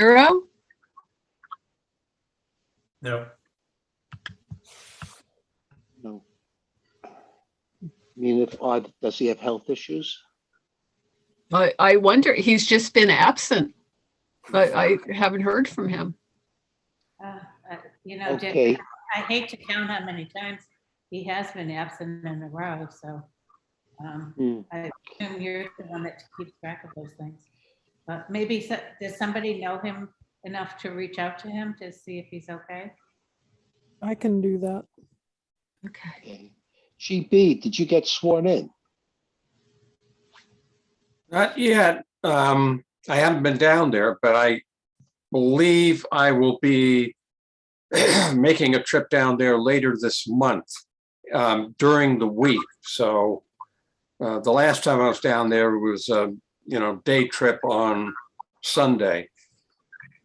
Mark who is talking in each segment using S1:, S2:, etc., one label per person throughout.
S1: Zero?
S2: No.
S3: No. I mean, does he have health issues?
S1: I wonder, he's just been absent. I haven't heard from him.
S4: You know, Dick,
S3: Okay,
S4: I hate to count how many times he has been absent in a row, so I assume you're the one that keeps track of those things. But maybe, does somebody know him enough to reach out to him to see if he's okay?
S5: I can do that.
S1: Okay.
S3: GB, did you get sworn in?
S6: Not yet. I haven't been down there, but I believe I will be making a trip down there later this month during the week. So the last time I was down there was a day trip on Sunday.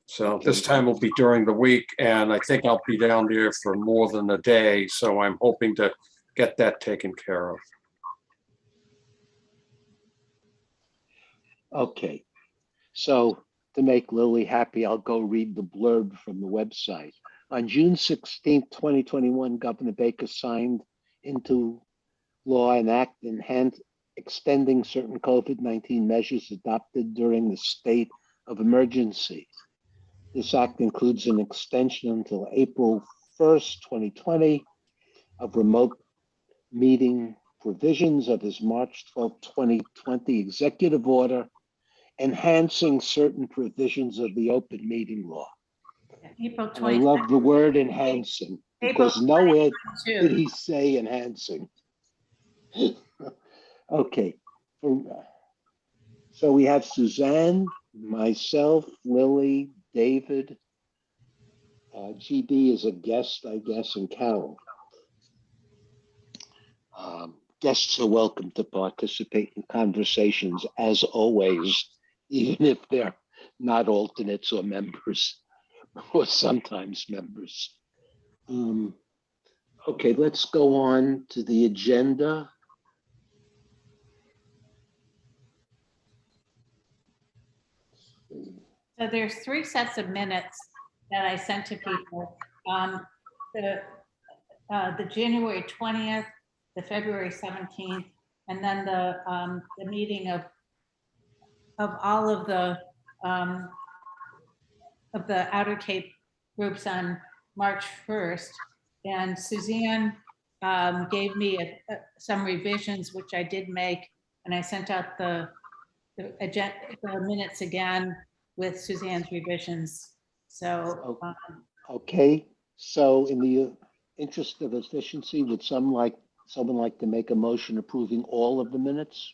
S6: So this time will be during the week, and I think I'll be down there for more than a day. So I'm hoping to get that taken care of.
S3: Okay, so to make Lily happy, I'll go read the blurb from the website. On June 16th, 2021, Governor Baker signed into law an act extending certain COVID-19 measures adopted during the state of emergency. This act includes an extension until April 1st, 2020 of remote meeting provisions of his March 12, 2020 executive order enhancing certain provisions of the open meeting law.
S4: April
S3: And I
S4: 20.
S3: love the word enhancing because nowhere did he say enhancing. Okay, so we have Suzanne, myself, Lily, David, GB is a guest, I guess, and Carol. Guests are welcome to participate in conversations as always, even if they're not alternates or members, or sometimes members. Okay, let's go on to the agenda.
S4: So there's 3 sets of minutes that I sent to people. The January 20th, the February 17th, and then the meeting of all of the Outer Cape groups on March 1st. And Suzanne gave me some revisions, which I did make, and I sent out the minutes again with Suzanne's revisions. So
S3: Okay, so in the interest of efficiency, would someone like to make a motion approving all of the minutes?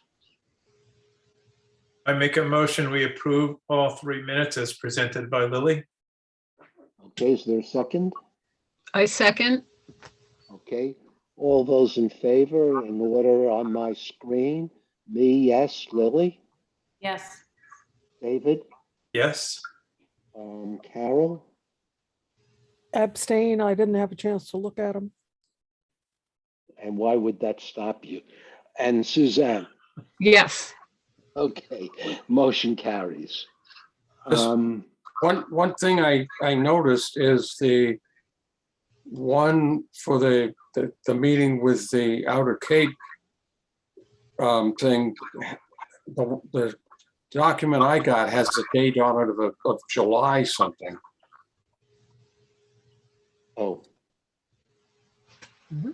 S2: I make a motion, we approve all 3 minutes as presented by Lily.
S3: Okay, is there a second?
S1: I second.
S3: Okay, all those in favor in order on my screen. Me, yes. Lily,
S4: yes,
S3: David,
S2: Yes.
S3: Carol,
S5: Abstain. I didn't have a chance to look at them.
S3: and why would that stop you? And Suzanne.
S1: Yes.
S3: Okay, motion carries.
S6: This- One thing I noticed is the one for the meeting with the Outer Cape thing. The document I got has the date on it of July something.
S3: Oh,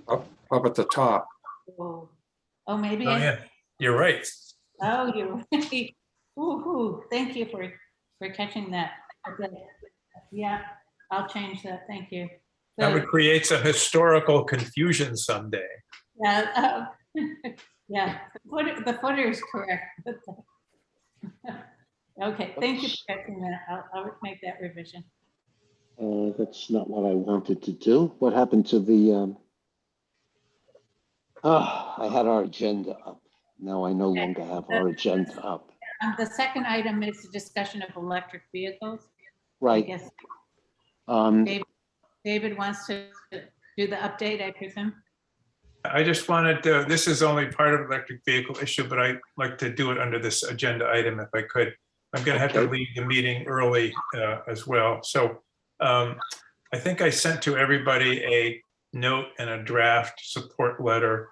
S6: Up at the top.
S4: oh, maybe
S2: Oh, yeah, you're right.
S4: you're right. Ooh, thank you for catching that. Okay. Yeah, I'll change that, thank you.
S2: That would create some historical confusion someday.
S4: Yeah, yeah, the footer is correct. Okay, thank you for catching that. I'll make that revision.
S3: that's not what I wanted to do. What happened to the, I had our agenda up. Now I no longer have our agenda up.
S4: The second item is the discussion of electric vehicles. I
S3: Right.
S4: guess
S3: Um,
S4: David wants to do the update, I presume.
S2: I just wanted to, this is only part of electric vehicle issue, but I'd like to do it under this agenda item if I could. I'm going to have to
S3: Okay.
S2: leave the meeting early as well. So I think I sent to everybody a note and a draft support letter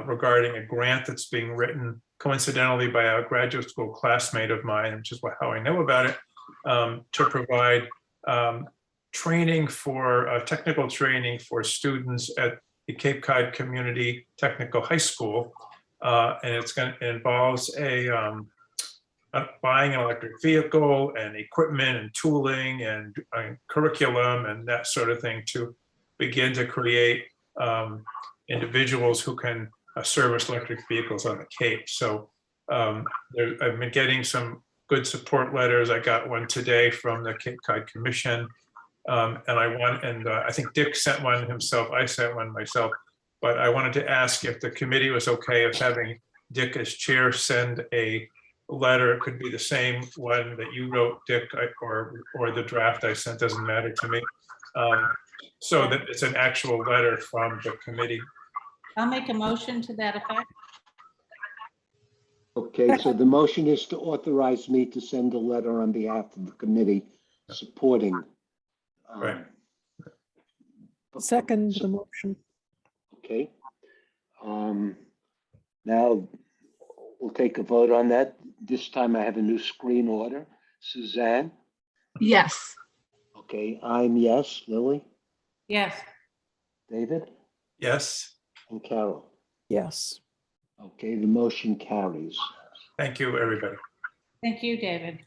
S2: regarding a grant that's being written coincidentally by a graduate school classmate of mine, which is how I know about it, to provide training for technical training for students at the Cape Cod Community Technical High School. And it involves buying an electric vehicle and equipment and tooling and curriculum and that sort of thing to begin to create individuals who can service electric vehicles on the Cape. So I've been getting some good support letters. I got one today from the Cape Cod Commission. I think Dick sent one himself. I sent one myself. But I wanted to ask if the committee was okay with having Dick as chair send a letter. It could be the same one that you wrote, Dick, or the draft I sent, doesn't matter to me. So that it's an actual letter from the committee.
S4: I'll make a motion to that effect.
S3: Okay, so the motion is to authorize me to send a letter on behalf of the committee supporting.
S2: Right.
S5: Second the motion.
S3: Okay. Now we'll take a vote on that. This time I have a new screen order. Suzanne?
S1: Yes.
S3: Okay, I'm yes. Lily?
S4: Yes,
S3: David?
S2: Yes,
S3: And Carol?
S5: Yes.
S3: Okay, the motion carries.
S2: thank you, everybody.
S4: thank you, David.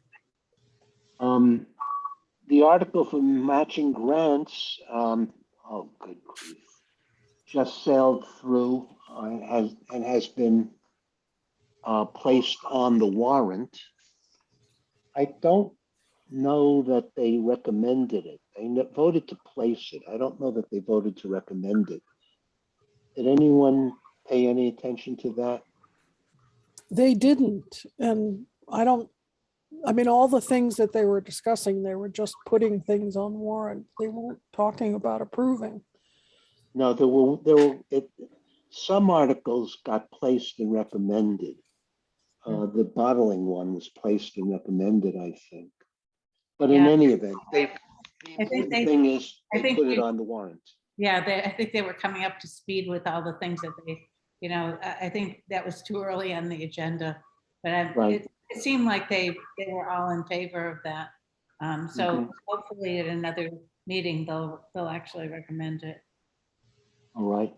S3: The article for matching grants, oh, good grief, just sailed through and has been placed on the warrant. I don't know that they recommended it. They voted to place it. I don't know that they voted to recommend it. Did anyone pay any attention to that?
S5: They didn't. And I mean, all the things that they were discussing, they were just putting things on warrant. They weren't talking about approving.
S3: No, some articles got placed and recommended. The bottling one was placed and recommended, I think. But in
S4: Yeah.
S3: any event, the
S4: I think
S3: important thing is
S4: I
S3: they
S4: think
S3: put it
S4: we-
S3: on the warrant.
S4: Yeah, I think they were coming up to speed with all the things that I think that was too early on the agenda. But
S3: Right.
S4: it seemed like they were all in favor of that. So
S3: Mhm.
S4: hopefully at another meeting, they'll actually recommend it.
S3: All right.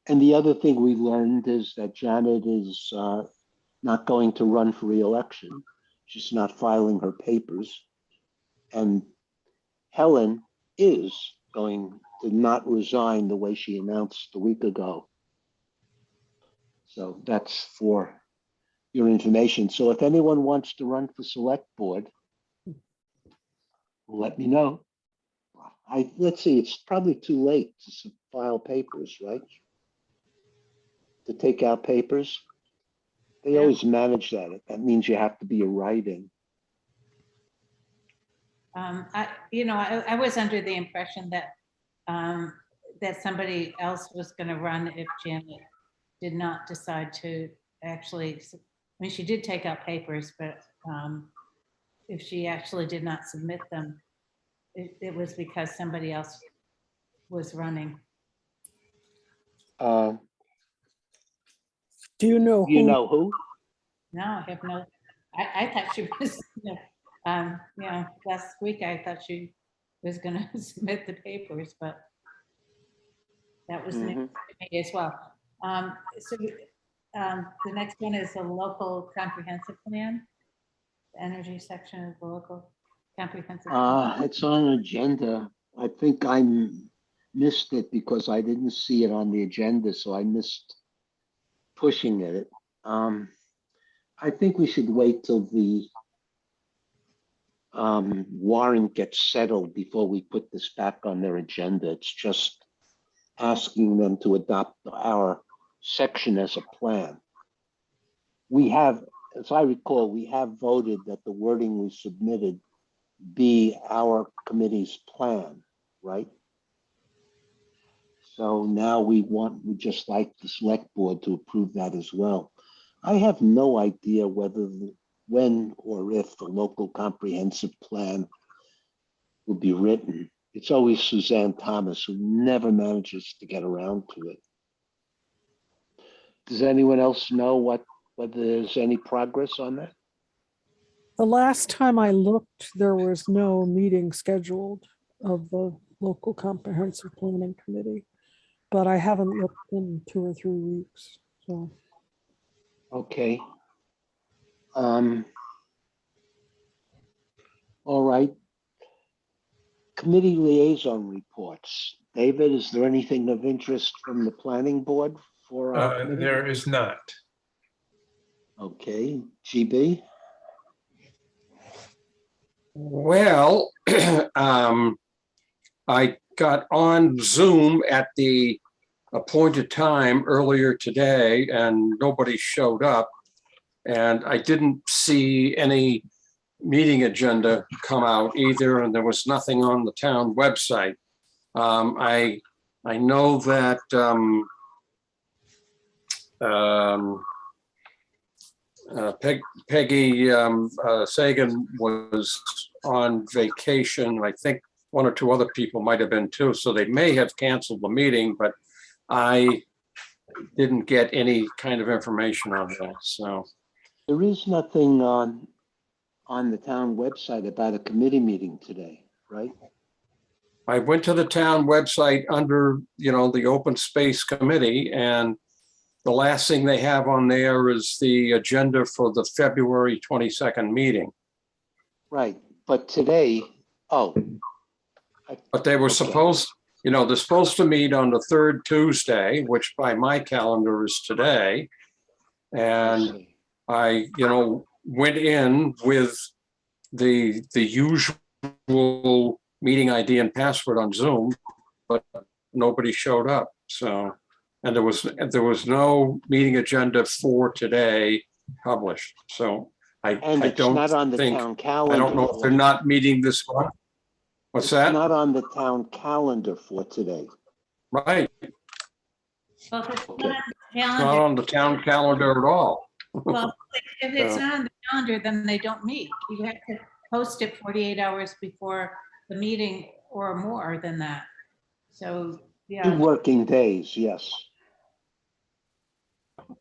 S3: And the other thing we learned is that Janet is not going to run for reelection. She's not filing her papers. And Helen is going to not resign the way she announced a week ago. So that's for your information. So if anyone wants to run for select board, let me know. Let's see, it's probably too late to file papers, right? To take out papers. They
S4: Yeah.
S3: always manage that. That means you have to be a write-in.
S4: I was under the impression that that somebody else was going to run if Janet did not decide to actually. I mean, she did take out papers, but if she actually did not submit them, it was because somebody else was running.
S3: Do
S5: Do you know
S3: you
S5: who?
S3: know who?
S4: No, I have no. I thought she was. Last week I thought she was going to submit the papers, but that was news to me as well. The next one is a local comprehensive plan. The energy section of the local comprehensive. Plan.
S3: It's on an agenda. I think I missed it because I didn't see it on the agenda, so I missed pushing it. I think we should wait till the warrant gets settled before we put this back on their agenda. It's just asking them to adopt our section as a plan. We have, as I recall, we have voted that the wording we submitted be our committee's plan, right? So now we just like the select board to approve that as well. I have no idea whether when or if the local comprehensive plan will be written. It's always Suzanne Thomas who never manages to get around to it. Does anyone else know whether there's any progress on that?
S5: The last time I looked, there was no meeting scheduled of the local comprehensive planning committee, but I haven't looked in 2 or 3 weeks, so.
S3: Okay. All right. Committee liaison reports. David, is there anything of interest from the planning board for our committee?
S2: There is not.
S3: Okay, GB?
S6: Well, I got on Zoom at the appointed time earlier today and nobody showed up. And I didn't see any meeting agenda come out either, and there was nothing on the town website. I know that Peggy Sagan was on vacation. I think 1 or 2 other people might have been too, so they may have canceled the meeting, but I didn't get any kind of information on that, so.
S3: There is nothing on the town website about a committee meeting today, right?
S6: I went to the town website under, the open space committee, and the last thing they have on there is the agenda for the February 22nd meeting.
S3: Right, but today, oh.
S6: But they were
S3: Okay.
S6: supposed, they're supposed to meet on the 3rd Tuesday, which by my calendar is today.
S3: I
S6: And
S3: see.
S6: I, went in with the usual meeting ID and password on Zoom, but nobody showed up. So, and there was no meeting agenda for today published. So
S3: And
S6: I
S3: it's
S6: don't
S3: not on the
S6: think,
S3: town calendar.
S6: I don't know if they're not meeting this month. What's
S3: It's
S6: that?
S3: not on the town calendar for today.
S6: Right,
S4: Well, if it's
S3: Okay.
S4: not on the
S6: it's not
S4: calendar,
S6: on the town calendar at all.
S4: well, if it's
S6: So-
S4: not on the calendar, then they don't meet. You have to post it 48 hours before the meeting or more than that. So,
S3: 2
S4: yeah,
S3: working days, yes.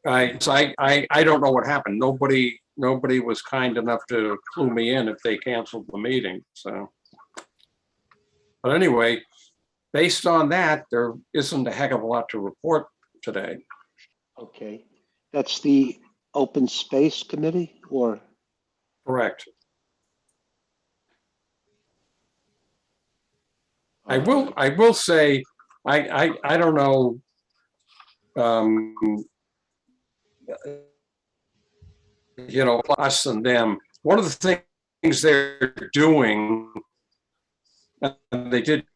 S6: I don't know what happened. Nobody was kind enough to clue me in if they canceled the meeting, so. But anyway, based on that, there isn't a heck of a lot to report today.
S3: Okay. That's the open space committee or?
S6: Correct. I will say, I don't know. Us and them, one of the things they're doing, and they did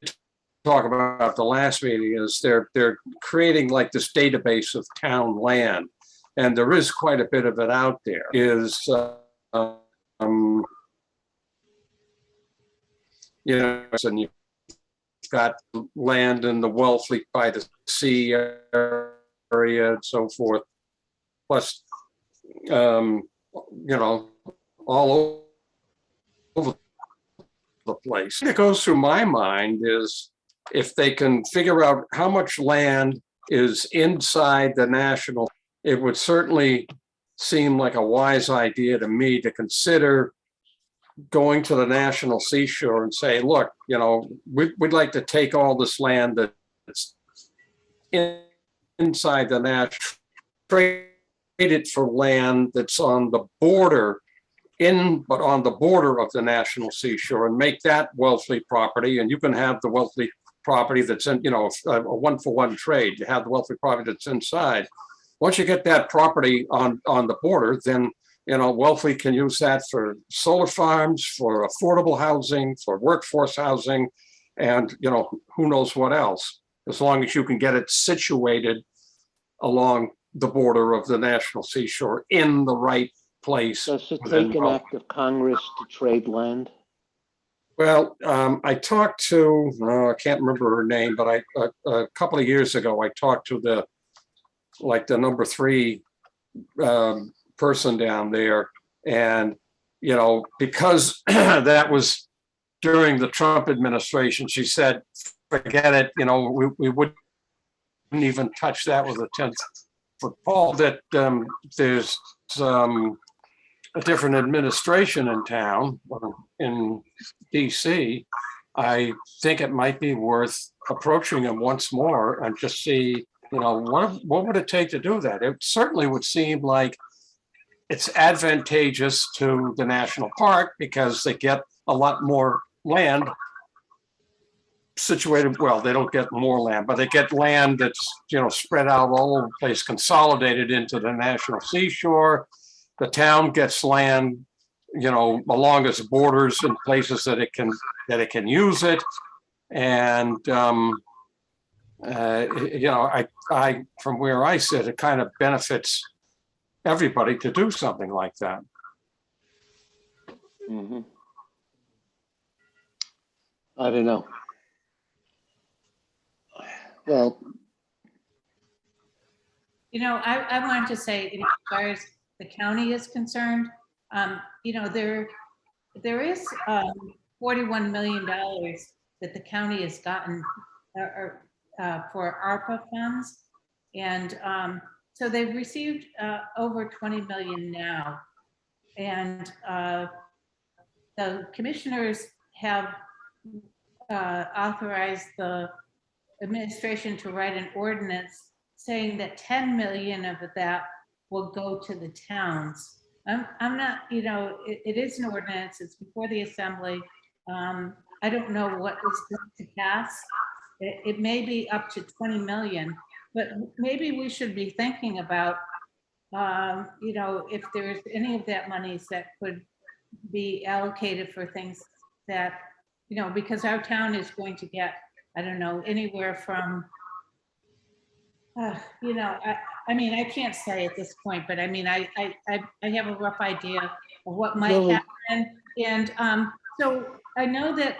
S6: talk about at the last meeting, is they're creating like this database of town land. And there is quite a bit of it out there. And you've got land in the Wellfleet by the sea area and so forth. Plus, all over the place. What goes through my mind is if they can figure out how much land is inside the national, it would certainly seem like a wise idea to me to consider going to the national seashore and say, look, we'd like to take all this land that's inside the national, trade it for land that's on the border but on the border of the national seashore, and make that Wellfleet property. And you can have the Wellfleet property that's in, a 1-for-1 trade. You have the Wellfleet property that's inside. Once you get that property on the border, then Wellfleet can use that for solar farms, for affordable housing, for workforce housing, and who knows what else, as long as you can get it situated along the border of the national seashore in the right place.
S3: Does it
S6: within
S3: take an
S6: Wellfleet.
S3: act of Congress to trade land?
S6: Well, I talked to, I can't remember her name, but a couple of years ago, I talked to the number 3 person down there, and because that was during the Trump administration, she said, forget it, we wouldn't even touch that with a 10-foot pole. That there's a different administration in town, in DC. I think it might be worth approaching them once more and just see, what would it take to do that? It certainly would seem like it's advantageous to the national park because they get a lot more land situated. Well, they don't get more land, but they get land that's, spread out all over the place, consolidated into the national seashore. The town gets land, along its borders in places that it can use it. And, I from where I sit, it kind of benefits everybody to do something like that.
S3: Mhm. I don't know. Well,
S4: I wanted to say, as far as the county is concerned, there is $41 million that the county has gotten for ARPA funds. And so they've received over 20 million now. And the commissioners have authorized the administration to write an ordinance saying that 10 million of that will go to the towns. I'm not, it is an ordinance, it's before the assembly. I don't know what is going to pass. It may be up to 20 million, but maybe we should be thinking about, if there's any of that monies that could be allocated for things that, because our town is going to get, I don't know, anywhere from, I can't say at this point, but I have a rough idea of what might
S3: Lily.
S4: happen. And so I know that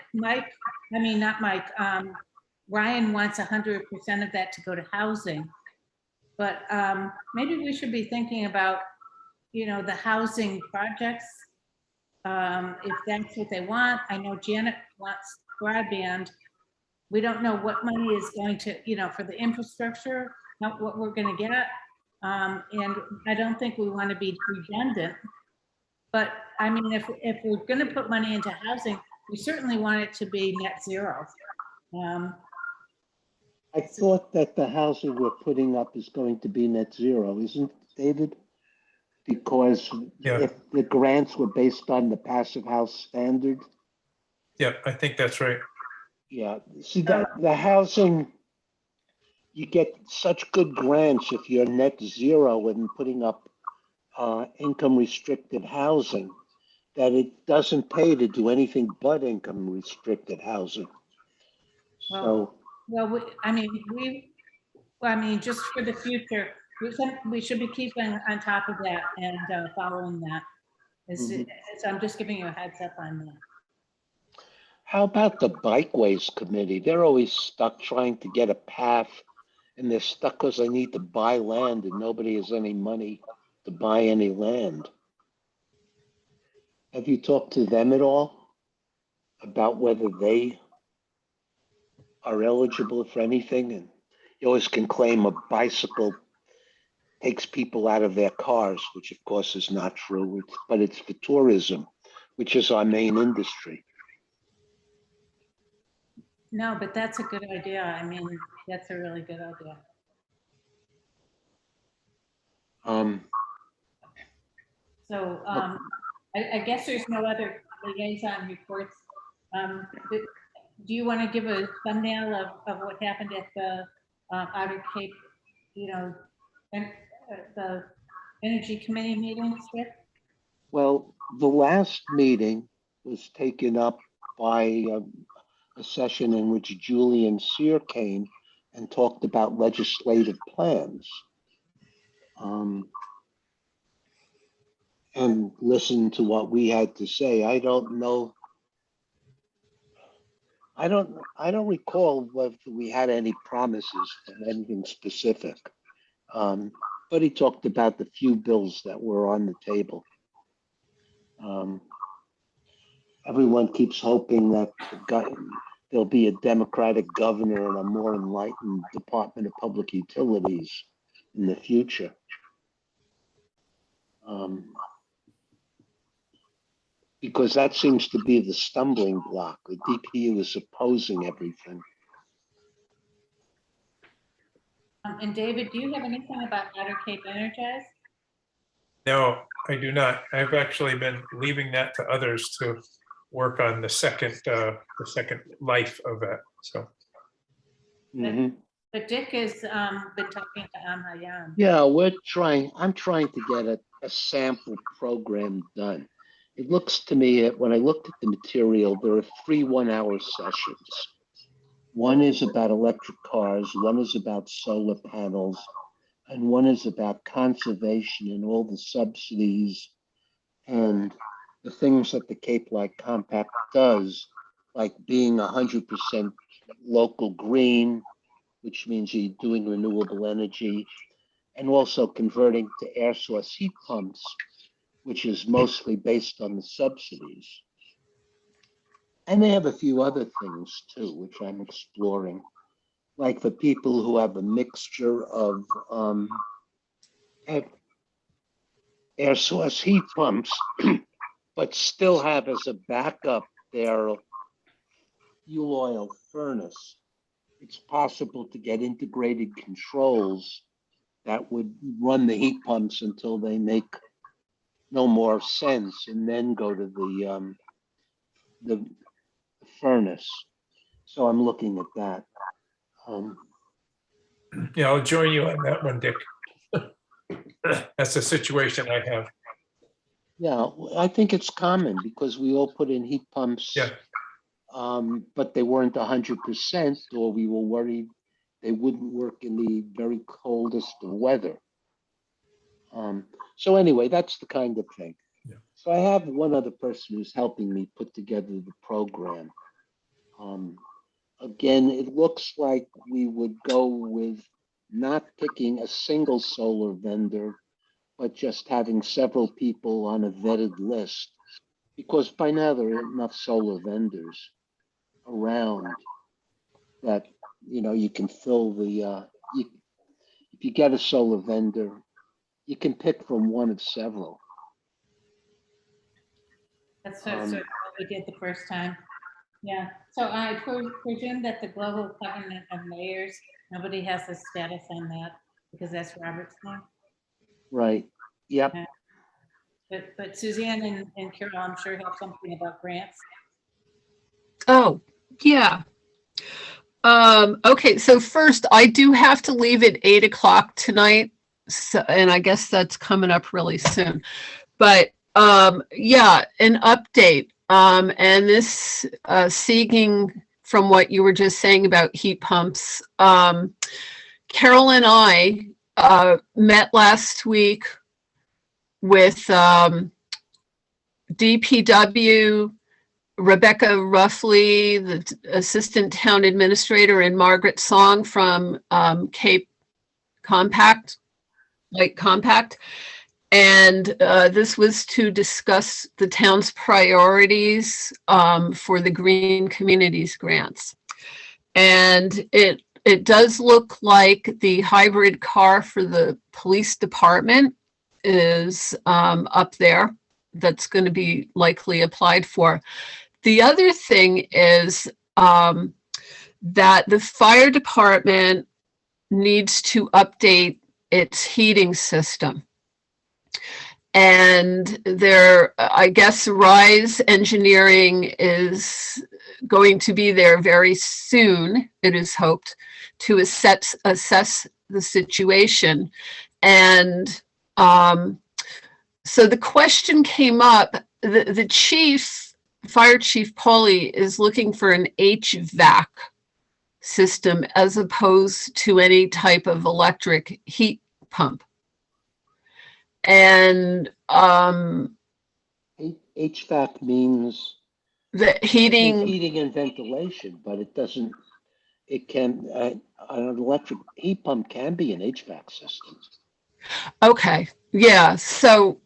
S4: Ryan wants 100% of that to go to housing, but maybe we should be thinking about, the housing projects, if that's what they want. I know Janet wants broadband. We don't know what money is going to, for the infrastructure, not what we're going to get. And I don't think we want to be redundant. But if we're going to put money into housing, we certainly want it to be net zero.
S3: I thought that the housing we're putting up is going to be net zero, isn't it, David? Because
S2: Yeah.
S3: if the grants were based on the passive house standard,
S2: Yeah, I think that's right.
S3: yeah, see that the housing, you get such good grants if you're net zero and putting up income restricted housing, that it doesn't pay to do anything but income restricted housing. So,
S4: Just for the future, we should be keeping on top of that and following that. So I'm just giving you a heads up on that.
S3: how about the bikeways committee? They're always stuck trying to get a path, and they're stuck because they need to buy land and nobody has any money to buy any land. Have you talked to them at all about whether they are eligible for anything? And you always can claim a bicycle takes people out of their cars, which of course is not true, but it's for tourism, which is our main industry.
S4: No, but that's a good idea. That's a really good idea. So I guess there's no other liaison reports. Do you want to give a thumbnail of what happened at the Outer Cape, and the Energy Committee meetings?
S3: Well, the last meeting was taken up by a session in which Julian Sear came and talked about legislative plans. And listened to what we had to say. I don't know. I don't recall whether we had any promises from anything specific. But he talked about the few bills that were on the table. Um, Everyone keeps hoping that there'll be a Democratic governor and a more enlightened Department of Public Utilities in the future. Because that seems to be the stumbling block. The DPU is opposing everything.
S4: And David, do you have anything about Outer Cape Energize?
S2: No, I do not. I've actually been leaving that to others to work on the second life of that. So
S3: Mhm.
S4: But Dick has been talking to Amhayan.
S3: Yeah, I'm trying to get a sample program done. It looks to me, when I looked at the material, there are 3 1-hour sessions. One is about electric cars, one is about solar panels, and one is about conservation and all the subsidies and the things that the Cape Light Compact does, like being 100% local green, which means you're doing renewable energy, and also converting to air source heat pumps, which is mostly based on the subsidies. And they have a few other things too, which I'm exploring, like for people who have a mixture of air source heat pumps, but still have as a backup their fuel oil furnace. It's possible to get integrated controls that would run the heat pumps until they make no more sense, and then go to the furnace. So I'm looking at that.
S2: yeah, I'll join you on that one, Dick. That's the situation I have.
S3: Yeah, I think it's common because we all put in heat pumps.
S2: Yeah.
S3: But they weren't 100%, or we were worried they wouldn't work in the very coldest of weather. So anyway, that's the kind of thing.
S2: Yeah.
S3: So I have one other person who's helping me put together the program. Again, it looks like we would go with not picking a single solar vendor, but just having several people on a vetted list, because by now there are enough solar vendors around that, you can fill if you get a solar vendor, you can pick from one of several.
S4: That's sort of what we did the first time. Yeah, so I presume that the Global Covenant of Mayors, nobody has a status on that because that's Robert's name.
S3: Right. Yep.
S4: But Suzanne and Carol, I'm sure, have something about grants.
S1: Oh, yeah. Okay, so first, I do have to leave at 8 o'clock tonight, so, and I guess that's coming up really soon. But yeah, an update. And this seeking from what you were just saying about heat pumps. Carol and I met last week with DPW, Rebecca Ruffley, the assistant town administrator, and Margaret Song from Cape Light Compact. And this was to discuss the town's priorities for the Green Communities grants. And it does look like the hybrid car for the police department is up there. That's going to be likely applied for. The other thing is that the fire department needs to update its heating system. And I guess Rise Engineering is going to be there very soon, it is hoped, to assess the situation. And so the question came up, the Fire Chief Pauly is looking for an HVAC system as opposed to any type of electric heat pump. And
S3: HVAC means
S1: the
S3: heating and ventilation, but an electric heat pump can be an HVAC system.
S1: Okay, yeah. So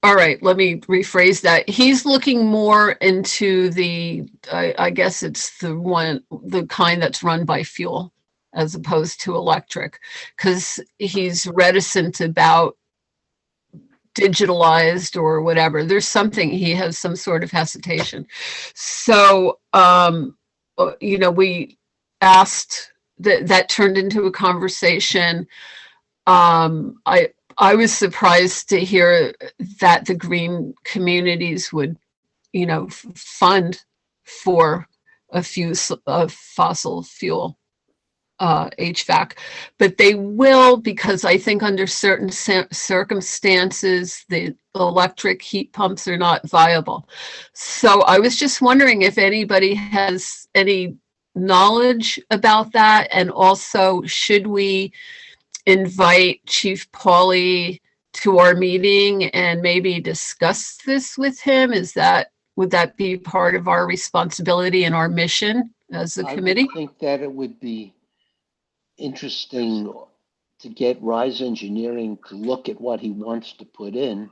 S1: all right, let me rephrase that. He's looking more into the, I guess it's the kind that's run by fuel as opposed to electric, because he's reticent about digitalized or whatever. There's something, he has some sort of hesitation. So, we asked that turned into a conversation. I was surprised to hear that the green communities would, fund for a few of fossil fuel HVAC, but they will, because I think under certain circumstances, the electric heat pumps are not viable. So I was just wondering if anybody has any knowledge about that, and also should we invite Chief Pauly to our meeting and maybe discuss this with him? Would that be part of our responsibility and our mission as a committee?
S3: I think that it would be interesting to get Rise Engineering to look at what he wants to put in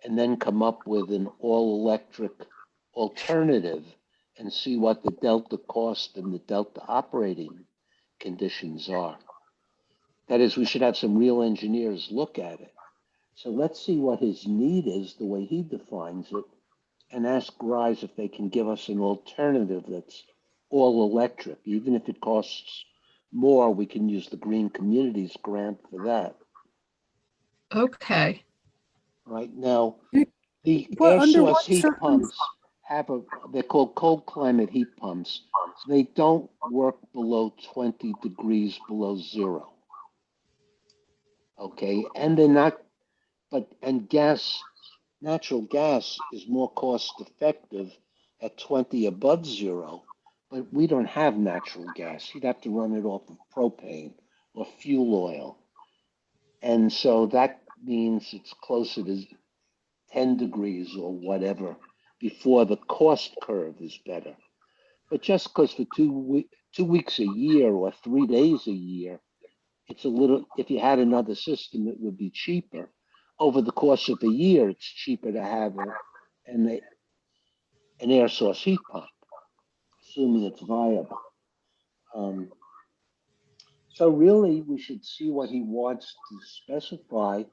S3: and then come up with an all-electric alternative and see what the delta cost and the delta operating conditions are. That is, we should have some real engineers look at it. So let's see what his need is, the way he defines it, and ask Rise if they can give us an alternative that's all electric. Even if it costs more, we can use the Green Communities grant for that.
S1: Okay.
S3: Right now,
S5: You-
S3: the
S5: Well,
S3: air
S5: under
S3: source
S5: what
S3: heat pumps they're called cold climate heat pumps. They don't work below 20 degrees below zero. Okay, and they're not, natural gas is more cost effective at 20 above zero, but we don't have natural gas. You'd have to run it off of propane or fuel oil. And so that means it's closer to 10 degrees or whatever before the cost curve is better. But just because for 2 weeks a year or 3 days a year, it's a little, if you had another system, it would be cheaper. Over the course of a year, it's cheaper to have an air source heat pump, assuming it's viable. So really, we should see what he wants to specify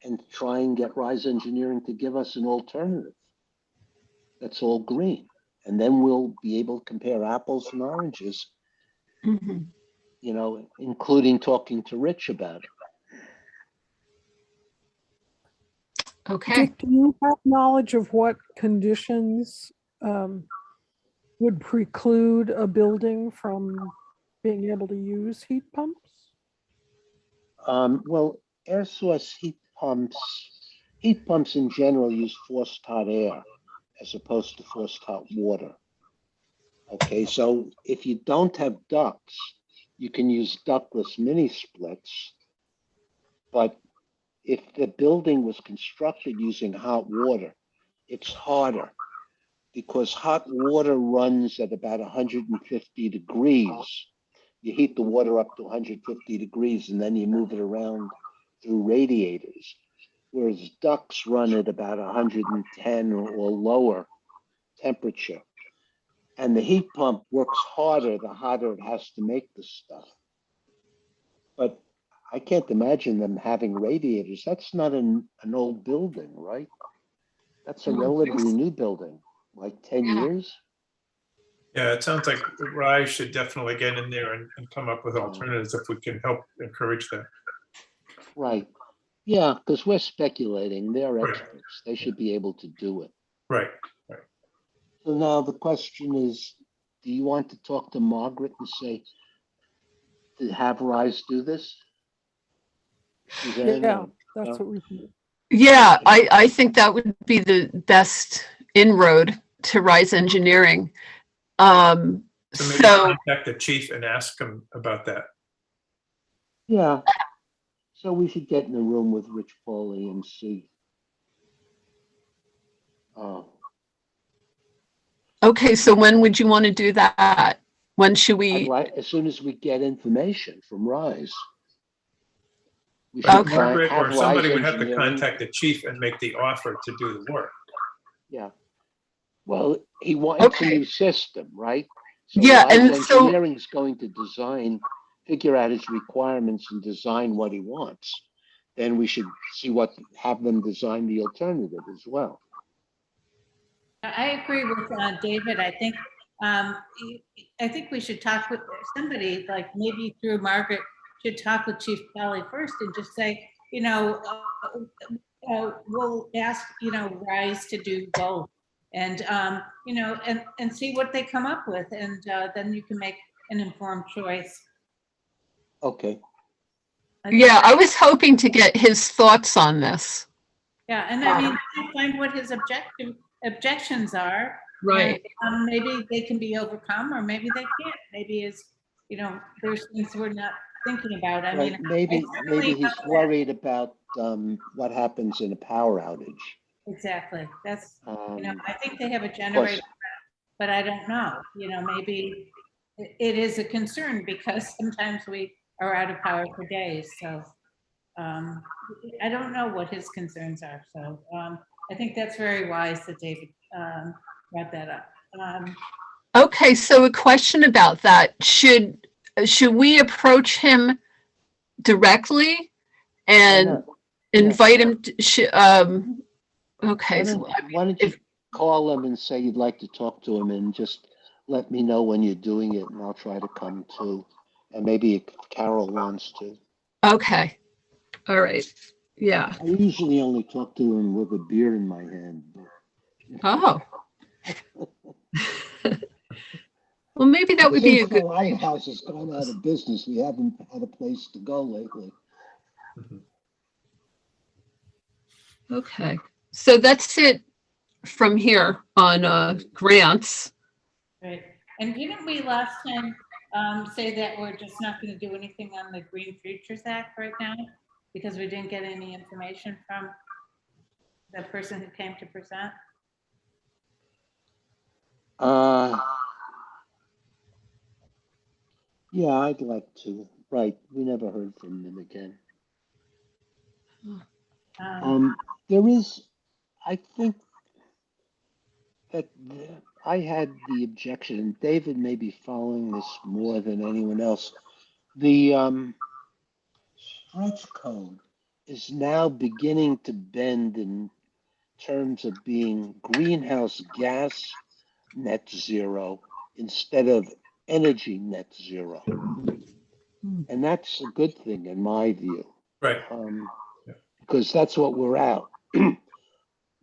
S3: and try and get Rise Engineering to give us an alternative that's all green. And then we'll be able to compare apples and oranges,
S1: Mhm.
S3: Including talking to Rich about it.
S1: Okay.
S5: Dick, do you have knowledge of what conditions would preclude a building from being able to use heat pumps?
S3: Well, air source heat pumps in general use forced hot air as opposed to forced hot water. Okay, so if you don't have ducts, you can use ductless mini splits, but if the building was constructed using hot water, it's harder because hot water runs at about 150 degrees. You heat the water up to 150 degrees and then you move it around through radiators, whereas ducts run at about 110 or lower temperature. And the heat pump works harder the hotter it has to make the stuff. But I can't imagine them having radiators. That's not an old building, right? That's a relatively new building, like 10 years.
S2: Yeah, it sounds like Rise should definitely get in there and come up with alternatives if we can help encourage that.
S3: Right. Yeah, because we're speculating. They're
S2: Right.
S3: experts. They should be able to do it.
S2: Right.
S3: So now the question is, do you want to talk to Margaret and say, to have Rise do this? Suzanne,
S5: Yeah, that's
S3: no?
S5: what we can do.
S1: Yeah, I think that would be the best inroad to Rise Engineering.
S2: So maybe
S1: So,
S2: contact the chief and ask him about that.
S3: Yeah. So we should get in the room with Rich Pauly and see.
S1: okay, so when would you want to do that? When should
S3: I'd
S1: we?
S3: like, as soon as we get information from Rise. We should
S1: Okay.
S2: Margaret
S3: have
S2: or somebody
S3: Rise
S2: would have to
S3: Engineering.
S2: contact the chief and make the offer to do the work.
S3: Yeah. Well, he wants a
S1: Okay.
S3: new system, right? So
S1: Yeah,
S3: Rise
S1: and so,
S3: Engineering is going to design, figure out his requirements and design what he wants. Then we should have them design the alternative as well.
S4: I agree with David. Um, I think we should talk with somebody, like maybe through Margaret, should talk with Chief Kelly first and just say, we'll ask, Rise to do both. And, and see what they come up with. And then you can make an informed choice.
S3: Okay.
S1: yeah, I was hoping to get his thoughts on this.
S4: Yeah, and I mean, find what his objections are.
S1: Right.
S4: And, maybe they can be overcome, or maybe they can't. Maybe there's things we're not thinking about. I
S3: Right.
S4: mean,
S3: Maybe he's
S4: know that.
S3: worried about what happens in a power outage.
S4: Exactly. That's
S3: Um,
S4: I think they have a
S3: course.
S4: generator, but I don't know. Maybe it is a concern because sometimes we are out of power for days. So I don't know what his concerns are. So I think that's very wise that David brought that up.
S1: Okay, so a question about that. Should we approach him directly and
S3: not?
S1: invite him to, okay,
S3: Why don't you call him and say you'd like to talk to him and just let me know when you're doing it and I'll try to come too. And maybe if Carol wants to.
S1: okay. All right. Yeah.
S3: I usually only talk to him with a beer in my hand.
S1: Oh. Well, maybe that would be a
S3: Since
S1: good,
S3: the lighthouse has gone out of business, we haven't had a place to go lately.
S1: okay. So that's it from here on grants.
S4: Right. And didn't we last time say that we're just not going to do anything on the Green Futures Act right now because we didn't get any information from the person who came to present?
S3: Yeah, I'd like to. Right, we never heard from him again. There is, I think that I had the objection, and David may be following this more than anyone else. The stretch code is now beginning to bend in terms of being greenhouse gas net zero instead of energy net zero. And that's a good thing in my view.
S2: Right.
S3: Because that's what we're at.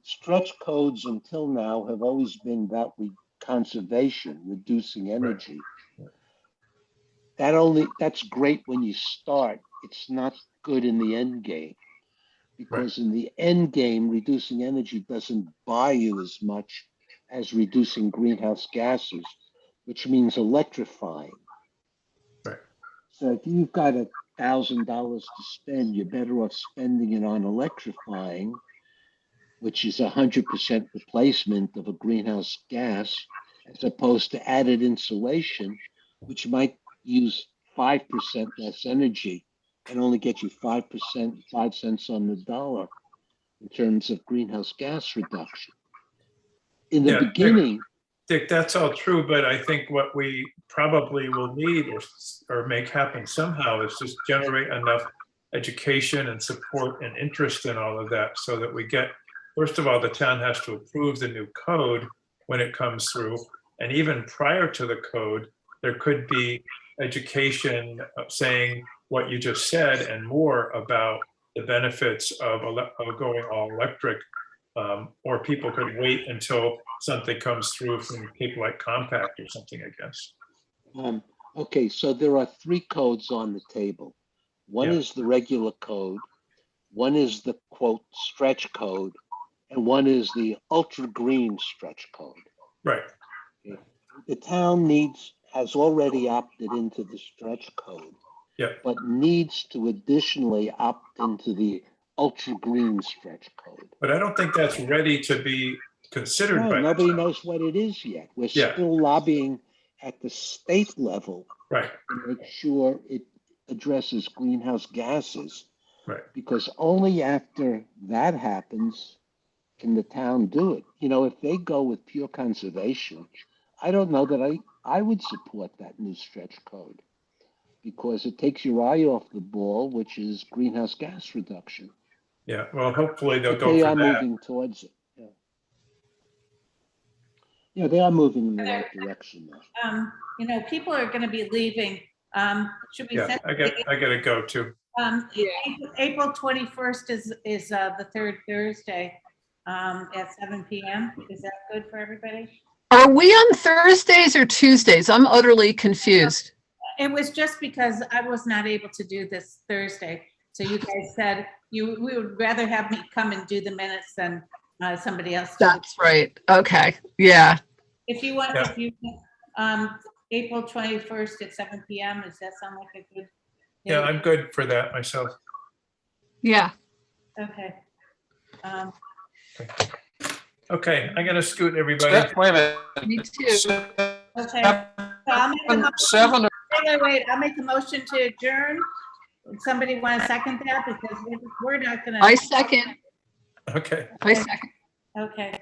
S3: Stretch codes until now have always been about conservation, reducing energy.
S2: Right.
S3: That's great when you start. It's not good in the end game. Because in the end game, reducing energy doesn't buy you as much as reducing greenhouse gases, which means electrifying.
S2: Right.
S3: So if you've got $1,000 to spend, you're better off spending it on electrifying, which is 100% replacement of a greenhouse gas, as opposed to added insulation, which might use 5% less energy and only get you 5%, 5 cents on the dollar in terms of greenhouse gas reduction. In the beginning,
S2: Dick, that's all true, but I think what we probably will need or make happen somehow is just generate enough education and support and interest in all of that so that we get, first of all, the town has to approve the new code when it comes through. And even prior to the code, there could be education saying what you just said and more about the benefits of going all electric. Or people could wait until something comes through from people like Compact or something, I guess.
S3: Okay, so there are 3 codes on the table. One is the regular code, one is the quote stretch code, and one is the ultra green stretch code.
S2: Right.
S3: Okay. The town has already opted into the stretch code, but needs to additionally opt into the ultra green stretch code.
S2: But I don't think that's ready to be considered by
S3: nobody knows what it is yet. We're still lobbying at the state level to make sure it addresses greenhouse gases.
S2: Right.
S3: Because only after that happens can the town do it. You know, if they go with pure conservation, I don't know that I would support that new stretch code because it takes your eye off the ball, which is greenhouse gas reduction.
S2: Yeah, well, hopefully they'll
S3: But
S2: go
S3: they
S2: for
S3: are
S2: that.
S3: moving towards it. Yeah. Yeah, they are moving in the right direction now.
S4: You know, people are gonna be leaving. Should we
S2: Yeah,
S4: send?
S2: I gotta go too.
S1: Yeah.
S4: April 21st is the third Thursday, at 7 PM. Is that good for everybody?
S1: Are we on Thursdays or Tuesdays? I'm utterly confused.
S4: It was just because I was not able to do this Thursday. So you guys said we would rather have me come and do the minutes than somebody else. do the-
S1: That's right. Okay. Yeah.
S4: If you want,
S2: Yeah.
S4: April 21st at 7 PM, does that sound like a good?
S2: Yeah, I'm good for that myself.
S1: Yeah.
S4: Okay. Um,
S2: Okay, I'm gonna scoot everybody.
S6: Wait a minute.
S1: Me too.
S4: Okay. So I'll make a motion.
S6: Seven,
S4: Wait, I'll make a motion to adjourn. Somebody want to second that? Because we're not gonna.
S1: I second.
S2: Okay,
S1: I second.
S4: Okay.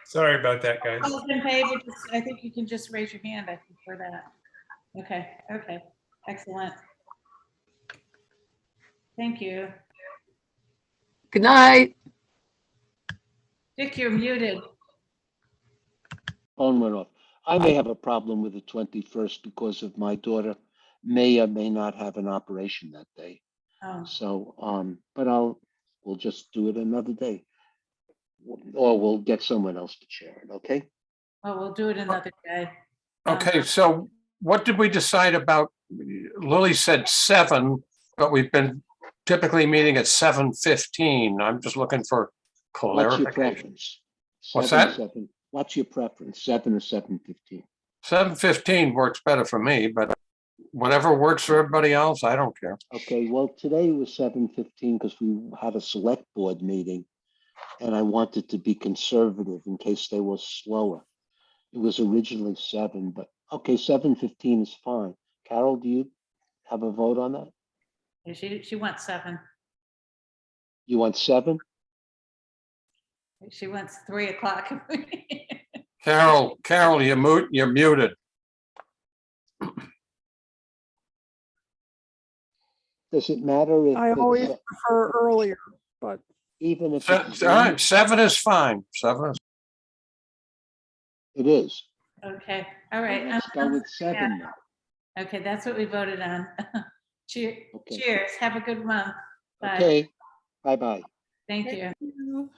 S2: sorry about that, guys.
S4: All in favor, I think you can just raise your hand, I think, for that. Okay, excellent. Thank you.
S1: Good night.
S4: Dick, you're muted.
S3: Phone went off. I may have a problem with the 21st because of my daughter may or may not have an operation that day.
S4: Oh,
S3: So, but we'll just do it another day. Or we'll get someone else to chair it, okay?
S4: well, we'll do it another day.
S6: okay, so what did we decide about? Lily said 7, but we've been typically meeting at 7:15. I'm just looking for
S3: What's your
S6: clarification.
S3: preference?
S6: What's
S3: 7,
S6: that?
S3: 7. What's your preference? 7 or 7:15?
S6: 7:15 works better for me, but whatever works for everybody else, I don't care.
S3: Okay, well, today was 7:15 because we had a select board meeting and I wanted to be conservative in case they were slower. It was originally 7, but okay, 7:15 is fine. Carol, do you have a vote on that?
S4: She wants 7.
S3: You want 7?
S4: She wants 3 o'clock.
S6: Carol, you're muted.
S3: Does it matter if
S5: I always
S3: it's,
S5: prefer earlier, but
S3: even if
S6: All
S3: it's
S6: right, 7 is fine. 7 is.
S3: it is?
S4: Okay, all right.
S3: Let's go with 7 then.
S4: Okay, that's what we voted on.
S3: Okay.
S4: Cheers, have a good month. Bye.
S3: Okay, bye-bye.
S4: Thank you.
S5: you.